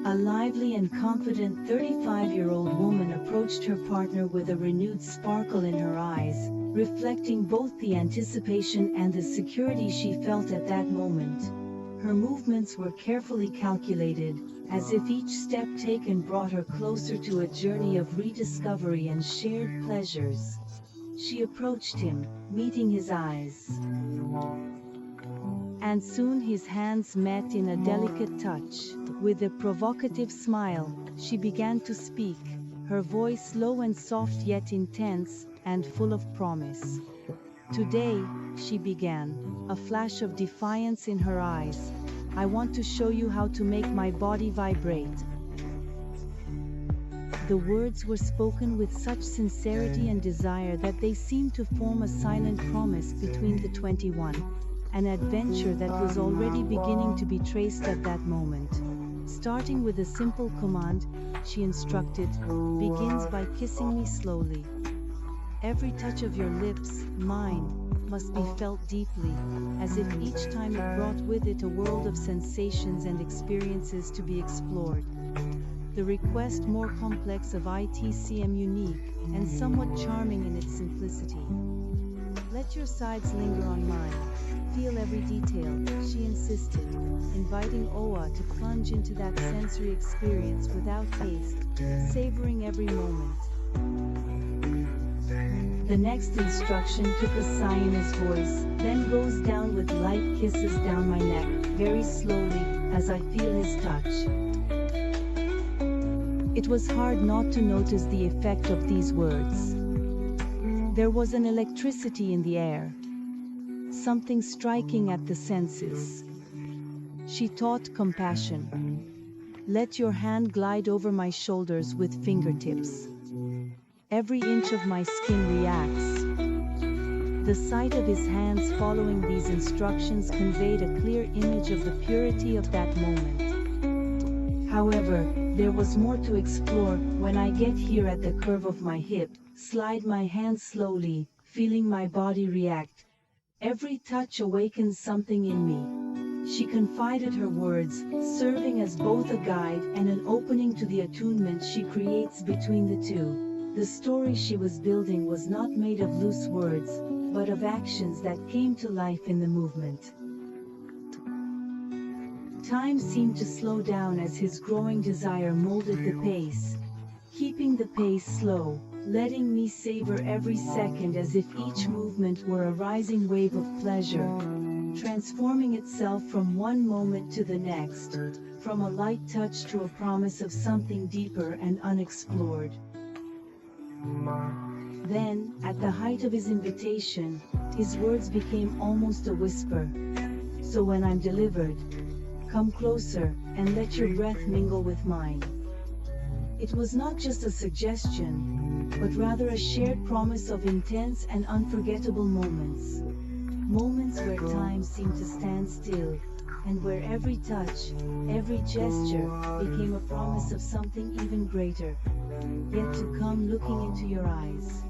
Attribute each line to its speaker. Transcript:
Speaker 1: A lively and confident 35-year-old woman approached her partner with a renewed sparkle in her eyes, reflecting both the anticipation and the security she felt at that moment. Her movements were carefully calculated, as if each step taken brought her closer to a journey of rediscovery and shared pleasures. She approached him, meeting his eyes. And soon his hands met in a delicate touch. With a provocative smile, she began to speak, her voice low and soft yet intense, and full of promise. "Today," she began, a flash of defiance in her eyes, "I want to show you how to make my body vibrate." The words were spoken with such sincerity and desire that they seemed to form a silent promise between the 21. An adventure that was already beginning to be traced at that moment. Starting with a simple command, she instructed, "Begins by kissing me slowly. Every touch of your lips, mine, must be felt deeply, as if each time it brought with it a world of sensations and experiences to be explored." The request, more complex of itcm, unique, and somewhat charming in its simplicity. "Let your sides linger on mine. Feel every detail," she insisted, inviting Oa to plunge into that sensory experience without haste, savoring every moment. The next instruction took a sigh in his voice, "Then goes down with light kisses down my neck, very slowly, as I feel his touch." It was hard not to notice the effect of these words. There was an electricity in the air, something striking at the senses. She taught compassion. "Let your hand glide over my shoulders with fingertips. Every inch of my skin reacts." The sight of his hands following these instructions conveyed a clear image of the purity of that moment. However, there was more to explore. "When I get here at the curve of my hip, slide my hand slowly, feeling my body react. Every touch awakens something in me." She confided her words, serving as both a guide and an opening to the attunement she creates between the two. The story she was building was not made of loose words, but of actions that came to life in the movement. Time seemed to slow down as his growing desire molded the pace, keeping the pace slow, letting me savor every second as if each movement were a rising wave of pleasure, transforming itself from one moment to the next, from a light touch to a promise of something deeper and unexplored. Then, at the height of his invitation, his words became almost a whisper. "So when I'm delivered, come closer, and let your breath mingle with mine." It was not just a suggestion, but rather a shared promise of intense and unforgettable moments. Moments where time seemed to stand still, and where every touch, every gesture, became a promise of something even greater, yet to come. Looking into your eyes,